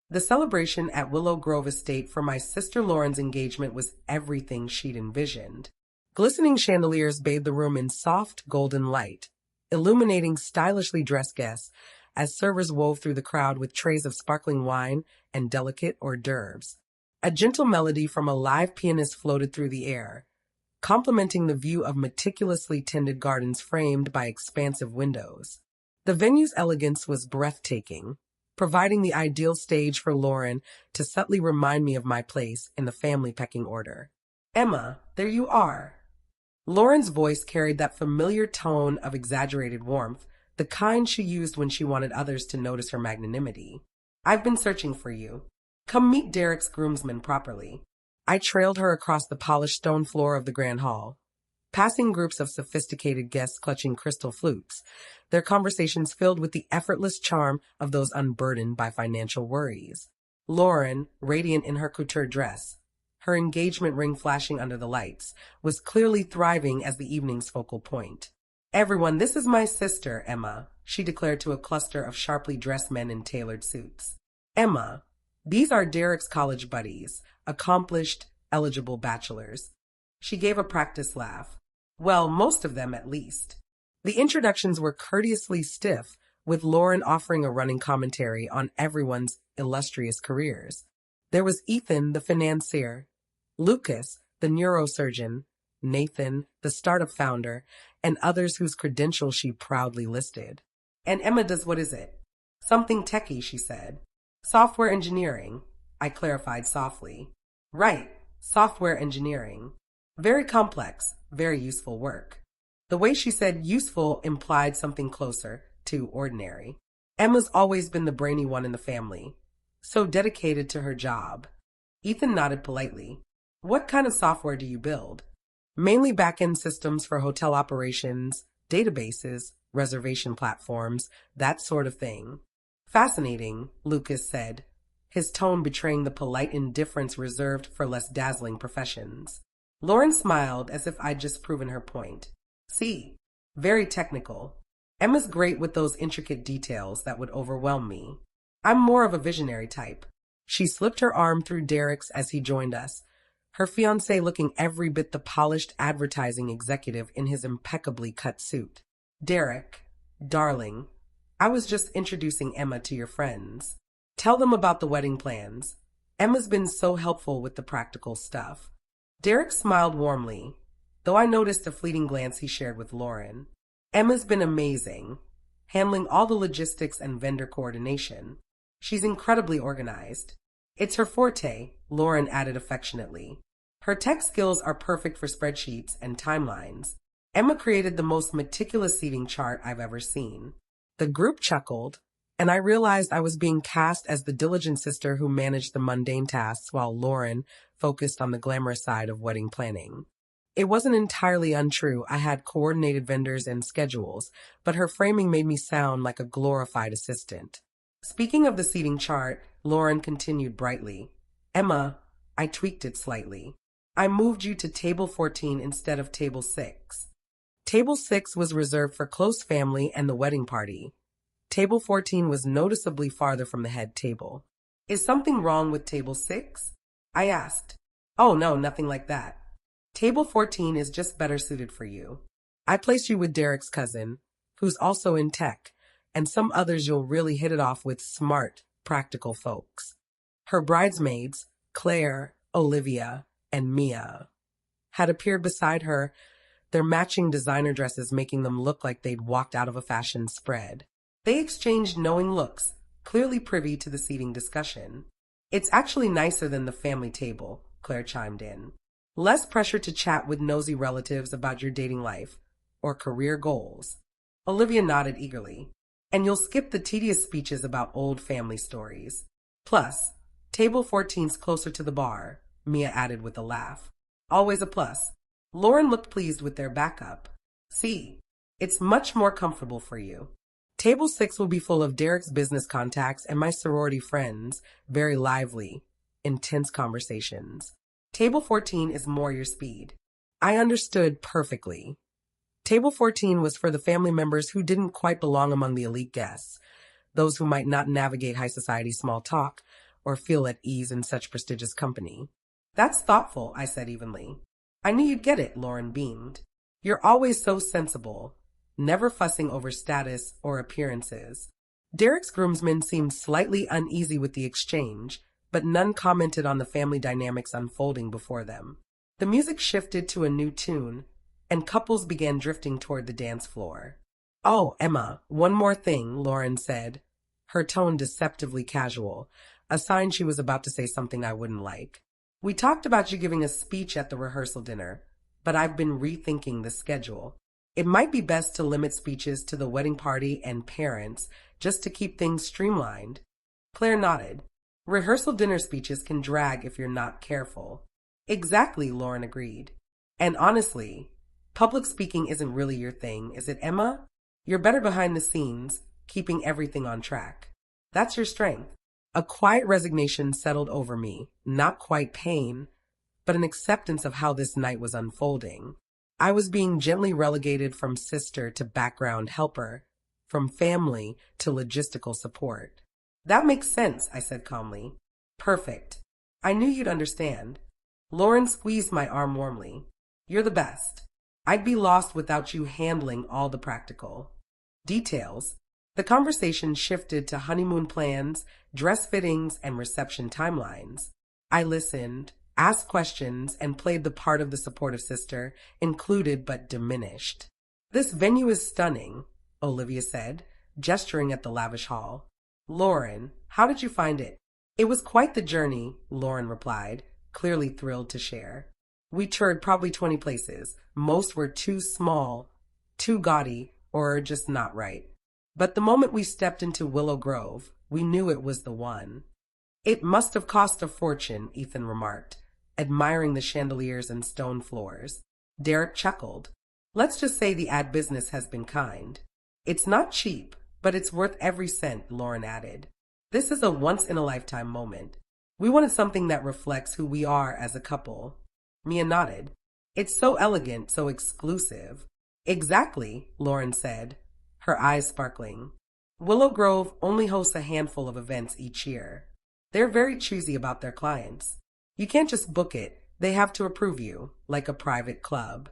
The celebration at Willow Grove Estate for my sister Lauren's engagement was everything she'd envisioned. Glistening chandeliers bathed the room in soft golden light, illuminating stylishly dressed guests as servers wove through the crowd with trays of sparkling wine and delicate hors d'oeuvres. A gentle melody from a live pianist floated through the air, complementing the view of meticulously tended gardens framed by expansive windows. The venue's elegance was breathtaking, providing the ideal stage for Lauren to subtly remind me of my place in the family pecking order. "Emma, there you are." Lauren's voice carried that familiar tone of exaggerated warmth, the kind she used when she wanted others to notice her magnanimity. "I've been searching for you. Come meet Derek's groomsmen properly." I trailed her across the polished stone floor of the grand hall, passing groups of sophisticated guests clutching crystal flutes, their conversations filled with the effortless charm of those unburdened by financial worries. Lauren, radiant in her couture dress, her engagement ring flashing under the lights, was clearly thriving as the evening's focal point. "Everyone, this is my sister, Emma," she declared to a cluster of sharply dressed men in tailored suits. "Emma, these are Derek's college buddies, accomplished, eligible bachelors." She gave a practiced laugh. "Well, most of them at least." The introductions were courteously stiff, with Lauren offering a running commentary on everyone's illustrious careers. There was Ethan, the financier, Lucas, the neurosurgeon, Nathan, the startup founder, and others whose credentials she proudly listed. "And Emma does what is it?" "Something techie," she said. "Software engineering," I clarified softly. "Right, software engineering. Very complex, very useful work." The way she said useful implied something closer to ordinary. Emma's always been the brainy one in the family, so dedicated to her job. Ethan nodded politely. "What kind of software do you build?" "Mainly back-end systems for hotel operations, databases, reservation platforms, that sort of thing." "Fascinating," Lucas said, his tone betraying the polite indifference reserved for less dazzling professions. Lauren smiled as if I'd just proven her point. "See, very technical. Emma's great with those intricate details that would overwhelm me. I'm more of a visionary type." She slipped her arm through Derek's as he joined us, her fiancé looking every bit the polished advertising executive in his impeccably cut suit. "Derek, darling, I was just introducing Emma to your friends. Tell them about the wedding plans. Emma's been so helpful with the practical stuff." Derek smiled warmly, though I noticed a fleeting glance he shared with Lauren. "Emma's been amazing, handling all the logistics and vendor coordination. She's incredibly organized. It's her forte," Lauren added affectionately. "Her tech skills are perfect for spreadsheets and timelines. Emma created the most meticulous seating chart I've ever seen." The group chuckled, and I realized I was being cast as the diligent sister who managed the mundane tasks while Lauren focused on the glamorous side of wedding planning. It wasn't entirely untrue. I had coordinated vendors and schedules, but her framing made me sound like a glorified assistant. "Speaking of the seating chart," Lauren continued brightly, "Emma, I tweaked it slightly. I moved you to table 14 instead of table 6. Table 6 was reserved for close family and the wedding party. Table 14 was noticeably farther from the head table." "Is something wrong with table 6? I asked. "Oh no, nothing like that. Table 14 is just better suited for you. I placed you with Derek's cousin, who's also in tech, and some others you'll really hit it off with, smart, practical folks." Her bridesmaids, Claire, Olivia, and Mia, had appeared beside her, their matching designer dresses making them look like they'd walked out of a fashion spread. They exchanged knowing looks, clearly privy to the seating discussion. "It's actually nicer than the family table," Claire chimed in. "Less pressure to chat with nosy relatives about your dating life or career goals." Olivia nodded eagerly. "And you'll skip the tedious speeches about old family stories. Plus, table 14's closer to the bar," Mia added with a laugh. "Always a plus." Lauren looked pleased with their backup. "See, it's much more comfortable for you. Table 6 will be full of Derek's business contacts and my sorority friends, very lively, intense conversations. Table 14 is more your speed." I understood perfectly. Table 14 was for the family members who didn't quite belong among the elite guests, those who might not navigate high society small talk or feel at ease in such prestigious company. That's thoughtful, I said evenly. I knew you'd get it, Lauren beamed. You're always so sensible, never fussing over status or appearances. Derek's groomsmen seemed slightly uneasy with the exchange, but none commented on the family dynamics unfolding before them. The music shifted to a new tune, and couples began drifting toward the dance floor. Oh, Emma, one more thing, Lauren said, her tone deceptively casual, a sign she was about to say something I wouldn't like. We talked about you giving a speech at the rehearsal dinner, but I've been rethinking the schedule. It might be best to limit speeches to the wedding party and parents, just to keep things streamlined. Claire nodded. Rehearsal dinner speeches can drag if you're not careful. Exactly, Lauren agreed. And honestly, public speaking isn't really your thing, is it, Emma? You're better behind the scenes, keeping everything on track. That's your strength. A quiet resignation settled over me, not quite pain, but an acceptance of how this night was unfolding. I was being gently relegated from sister to background helper, from family to logistical support. That makes sense, I said calmly. Perfect. I knew you'd understand. Lauren squeezed my arm warmly. You're the best. I'd be lost without you handling all the practical details. The conversation shifted to honeymoon plans, dress fittings, and reception timelines. I listened, asked questions, and played the part of the supportive sister, included but diminished. This venue is stunning, Olivia said, gesturing at the lavish hall. Lauren, how did you find it? It was quite the journey, Lauren replied, clearly thrilled to share. We toured probably 20 places. Most were too small, too gaudy, or just not right. But the moment we stepped into Willow Grove, we knew it was the one. It must have cost a fortune, Ethan remarked, admiring the chandeliers and stone floors. Derek chuckled. Let's just say the ad business has been kind. It's not cheap, but it's worth every cent, Lauren added. This is a once-in-a-lifetime moment. We wanted something that reflects who we are as a couple. Mia nodded. It's so elegant, so exclusive. Exactly, Lauren said, her eyes sparkling. Willow Grove only hosts a handful of events each year. They're very choosy about their clients. You can't just book it. They have to approve you, like a private club.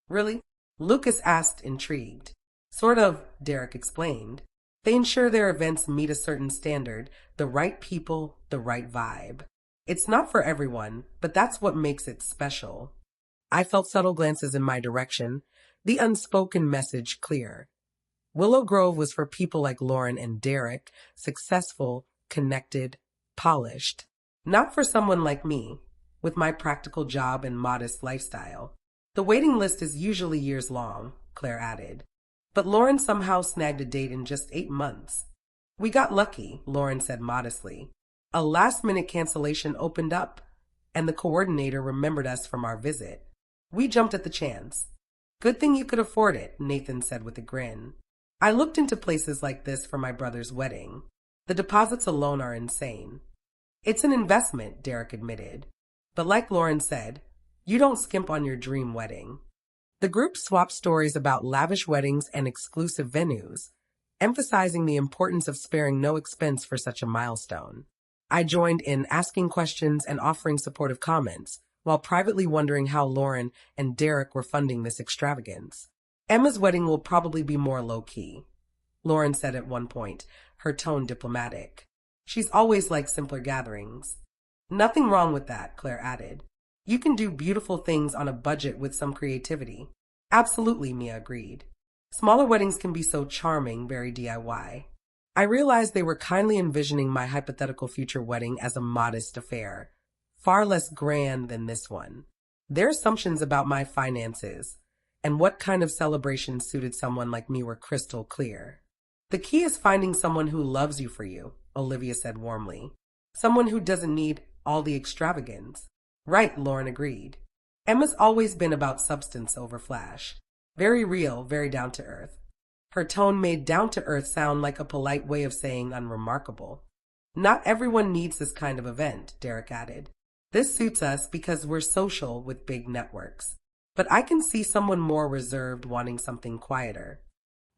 Really? Lucas asked, intrigued. Sort of, Derek explained. They ensure their events meet a certain standard, the right people, the right vibe. It's not for everyone, but that's what makes it special. I felt subtle glances in my direction, the unspoken message clear. Willow Grove was for people like Lauren and Derek, successful, connected, polished. Not for someone like me, with my practical job and modest lifestyle. The waiting list is usually years long, Claire added. But Lauren somehow snagged a date in just 8 months. We got lucky, Lauren said modestly. A last-minute cancellation opened up, and the coordinator remembered us from our visit. We jumped at the chance. Good thing you could afford it, Nathan said with a grin. I looked into places like this for my brother's wedding. The deposits alone are insane. It's an investment, Derek admitted. But like Lauren said, you don't skimp on your dream wedding. The group swapped stories about lavish weddings and exclusive venues, emphasizing the importance of sparing no expense for such a milestone. I joined in asking questions and offering supportive comments, while privately wondering how Lauren and Derek were funding this extravagance. Emma's wedding will probably be more low-key, Lauren said at one point, her tone diplomatic. She's always liked simpler gatherings. Nothing wrong with that, Claire added. You can do beautiful things on a budget with some creativity. Absolutely, Mia agreed. Smaller weddings can be so charming, very DIY. I realized they were kindly envisioning my hypothetical future wedding as a modest affair, far less grand than this one. Their assumptions about my finances and what kind of celebration suited someone like me were crystal clear. The key is finding someone who loves you for you, Olivia said warmly. Someone who doesn't need all the extravagance. Right, Lauren agreed. Emma's always been about substance over flash. Very real, very down to earth. Her tone made down to earth sound like a polite way of saying unremarkable. Not everyone needs this kind of event, Derek added. This suits us because we're social with big networks. But I can see someone more reserved wanting something quieter.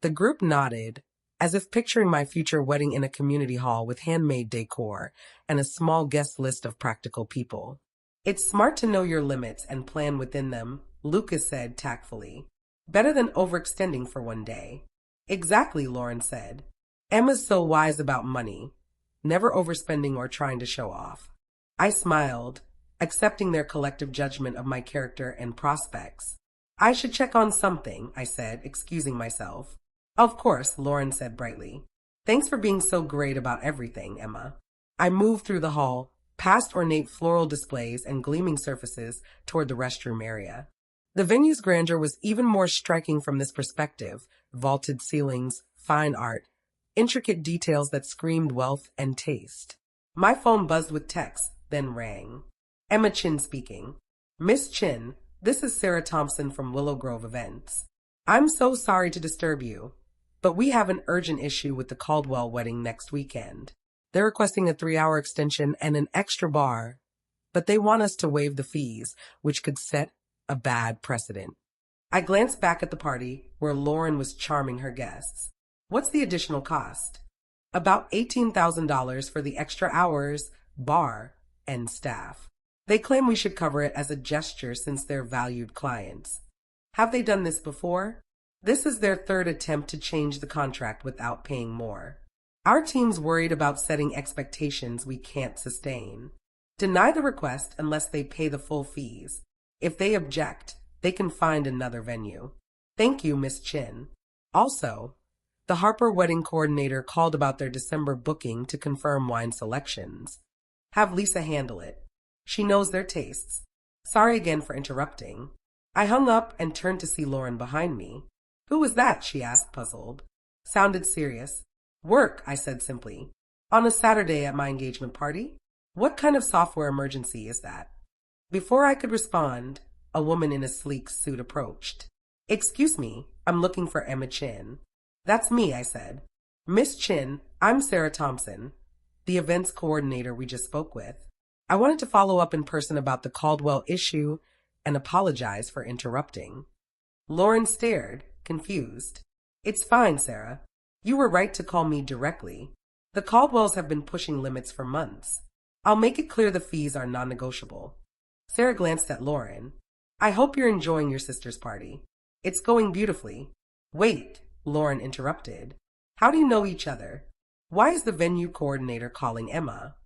The group nodded, as if picturing my future wedding in a community hall with handmade decor and a small guest list of practical people. It's smart to know your limits and plan within them, Lucas said tactfully. Better than overextending for one day. Exactly, Lauren said. Emma's so wise about money, never overspending or trying to show off. I smiled, accepting their collective judgment of my character and prospects. I should check on something, I said, excusing myself. Of course, Lauren said brightly. Thanks for being so great about everything, Emma. I moved through the hall, past ornate floral displays and gleaming surfaces toward the restroom area. The venue's grandeur was even more striking from this perspective: vaulted ceilings, fine art, intricate details that screamed wealth and taste. My phone buzzed with texts, then rang. Emma Chin speaking. Miss Chin, this is Sarah Thompson from Willow Grove Events. I'm so sorry to disturb you, but we have an urgent issue with the Caldwell wedding next weekend. They're requesting a 3-hour extension and an extra bar, but they want us to waive the fees, which could set a bad precedent. I glanced back at the party, where Lauren was charming her guests. What's the additional cost? About $18,000 for the extra hours, bar, and staff. They claim we should cover it as a gesture since they're valued clients. Have they done this before? This is their third attempt to change the contract without paying more. Our team's worried about setting expectations we can't sustain. Deny the request unless they pay the full fees. If they object, they can find another venue. Thank you, Miss Chin. Also, the Harper wedding coordinator called about their December booking to confirm wine selections. Have Lisa handle it. She knows their tastes. Sorry again for interrupting. I hung up and turned to see Lauren behind me. Who was that? She asked, puzzled. Sounded serious. Work, I said simply. On a Saturday at my engagement party? What kind of software emergency is that? Before I could respond, a woman in a sleek suit approached. Excuse me, I'm looking for Emma Chin. That's me, I said. Miss Chin, I'm Sarah Thompson, the events coordinator we just spoke with. I wanted to follow up in person about the Caldwell issue and apologize for interrupting. Lauren stared, confused. It's fine, Sarah. You were right to call me directly. The Caldwells have been pushing limits for months. I'll make it clear the fees are non-negotiable. Sarah glanced at Lauren. I hope you're enjoying your sister's party. It's going beautifully. Wait, Lauren interrupted. How do you know each other? Why is the venue coordinator calling Emma?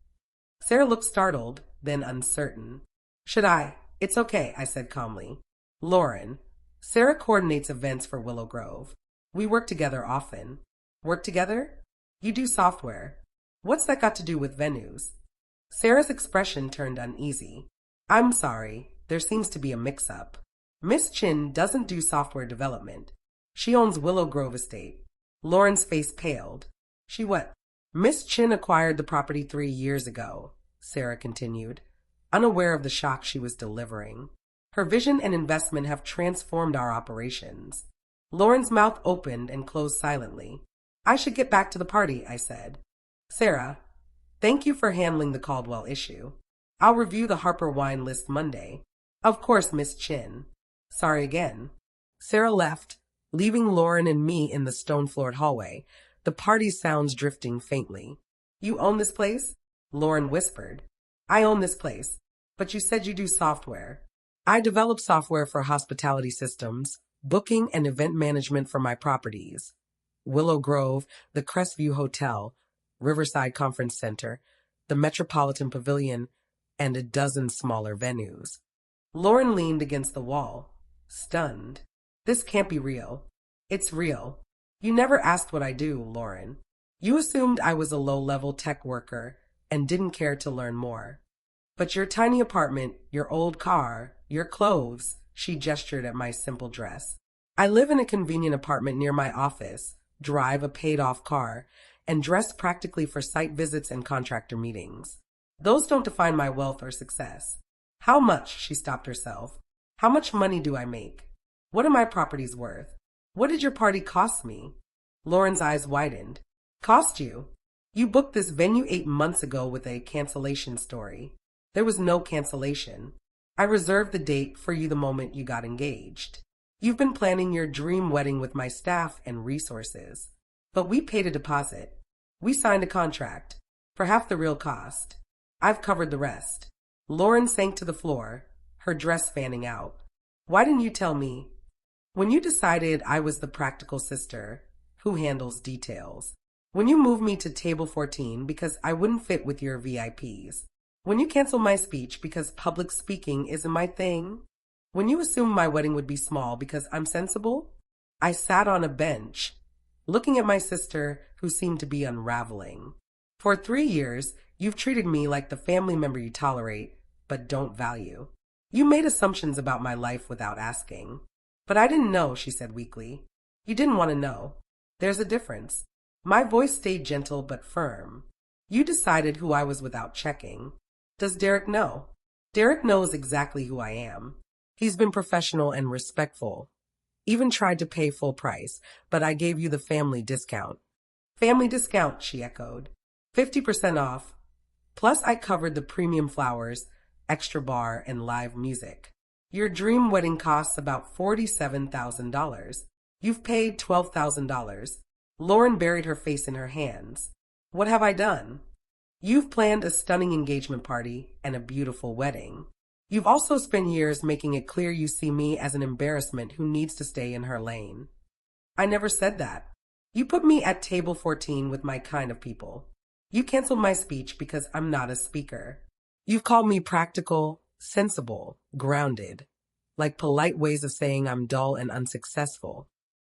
Sarah looked startled, then uncertain. Should I? It's okay, I said calmly. Lauren, Sarah coordinates events for Willow Grove. We work together often. Work together? You do software. What's that got to do with venues? Sarah's expression turned uneasy. I'm sorry, there seems to be a mix-up. Miss Chin doesn't do software development. She owns Willow Grove Estate. Lauren's face paled. She what? Miss Chin acquired the property 3 years ago, Sarah continued, unaware of the shock she was delivering. Her vision and investment have transformed our operations. Lauren's mouth opened and closed silently. I should get back to the party, I said. Sarah, thank you for handling the Caldwell issue. I'll review the Harper wine list Monday. Of course, Miss Chin. Sorry again. Sarah left, leaving Lauren and me in the stone-floored hallway, the party sounds drifting faintly. You own this place? Lauren whispered. I own this place, but you said you do software. I develop software for hospitality systems, booking and event management for my properties. Willow Grove, the Crestview Hotel, Riverside Conference Center, the Metropolitan Pavilion, and a dozen smaller venues. Lauren leaned against the wall, stunned. This can't be real. It's real. You never asked what I do, Lauren. You assumed I was a low-level tech worker and didn't care to learn more. But your tiny apartment, your old car, your clothes, she gestured at my simple dress. I live in a convenient apartment near my office, drive a paid-off car, and dress practically for site visits and contractor meetings. Those don't define my wealth or success. How much? She stopped herself. How much money do I make? What are my properties worth? What did your party cost me? Lauren's eyes widened. Cost you? You booked this venue 8 months ago with a cancellation story. There was no cancellation. I reserved the date for you the moment you got engaged. You've been planning your dream wedding with my staff and resources. But we paid a deposit. We signed a contract for half the real cost. I've covered the rest. Lauren sank to the floor, her dress fanning out. Why didn't you tell me? When you decided I was the practical sister who handles details. When you moved me to table 14 because I wouldn't fit with your VIPs. When you canceled my speech because public speaking isn't my thing. When you assumed my wedding would be small because I'm sensible. I sat on a bench, looking at my sister who seemed to be unraveling. For 3 years, you've treated me like the family member you tolerate, but don't value. You made assumptions about my life without asking. But I didn't know, she said weakly. You didn't want to know. There's a difference. My voice stayed gentle but firm. You decided who I was without checking. Does Derek know? Derek knows exactly who I am. He's been professional and respectful. Even tried to pay full price, but I gave you the family discount. Family discount, she echoed. 50% off. Plus I covered the premium flowers, extra bar, and live music. Your dream wedding costs about $47,000. You've paid $12,000. Lauren buried her face in her hands. What have I done? You've planned a stunning engagement party and a beautiful wedding. You've also spent years making it clear you see me as an embarrassment who needs to stay in her lane. I never said that. You put me at table 14 with my kind of people. You canceled my speech because I'm not a speaker. You've called me practical, sensible, grounded, like polite ways of saying I'm dull and unsuccessful.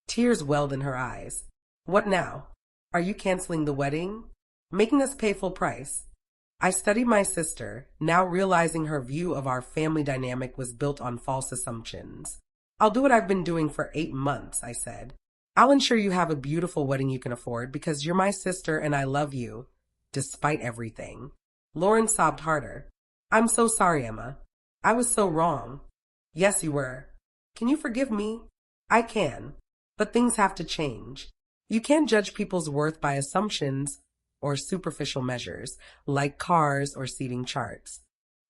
Tears welled in her eyes. What now? Are you canceling the wedding? Making us pay full price? I studied my sister, now realizing her view of our family dynamic was built on false assumptions. I'll do what I've been doing for 8 months, I said. I'll ensure you have a beautiful wedding you can afford because you're my sister and I love you, despite everything. Lauren sobbed harder. I'm so sorry, Emma. I was so wrong. Yes, you were. Can you forgive me? I can. But things have to change. You can't judge people's worth by assumptions or superficial measures, like cars or seating charts.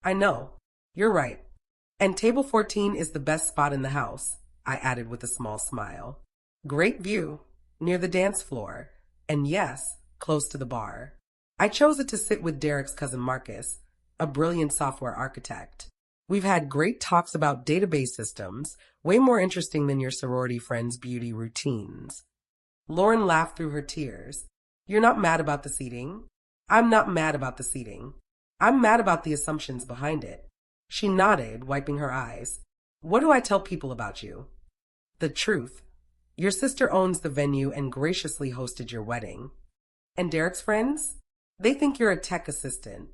I know. You're right. And table 14 is the best spot in the house, I added with a small smile. Great view, near the dance floor, and yes, close to the bar. I chose it to sit with Derek's cousin Marcus, a brilliant software architect. We've had great talks about database systems, way more interesting than your sorority friends' beauty routines. Lauren laughed through her tears. You're not mad about the seating? I'm not mad about the seating. I'm mad about the assumptions behind it. She nodded, wiping her eyes. What do I tell people about you? The truth. Your sister owns the venue and graciously hosted your wedding. And Derek's friends? They think you're a tech assistant.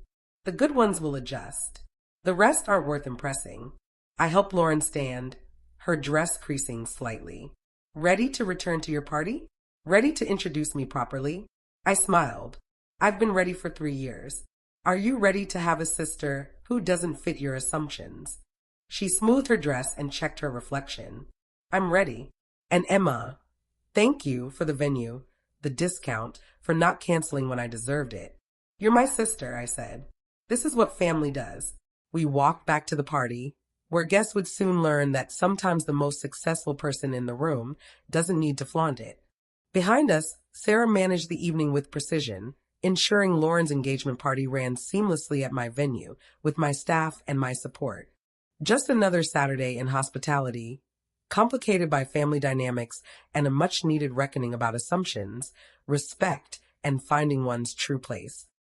The good ones will adjust. The rest aren't worth impressing. I helped Lauren stand, her dress creasing slightly. Ready to return to your party? Ready to introduce me properly? I smiled. I've been ready for 3 years. Are you ready to have a sister who doesn't fit your assumptions? She smoothed her dress and checked her reflection. I'm ready. And Emma, thank you for the venue, the discount, for not canceling when I deserved it. You're my sister, I said. This is what family does. We walked back to the party, where guests would soon learn that sometimes the most successful person in the room doesn't need to flaunt it. Behind us, Sarah managed the evening with precision, ensuring Lauren's engagement party ran seamlessly at my venue, with my staff and my support. Just another Saturday in hospitality, complicated by family dynamics and a much-needed reckoning about assumptions, respect, and finding one's true place.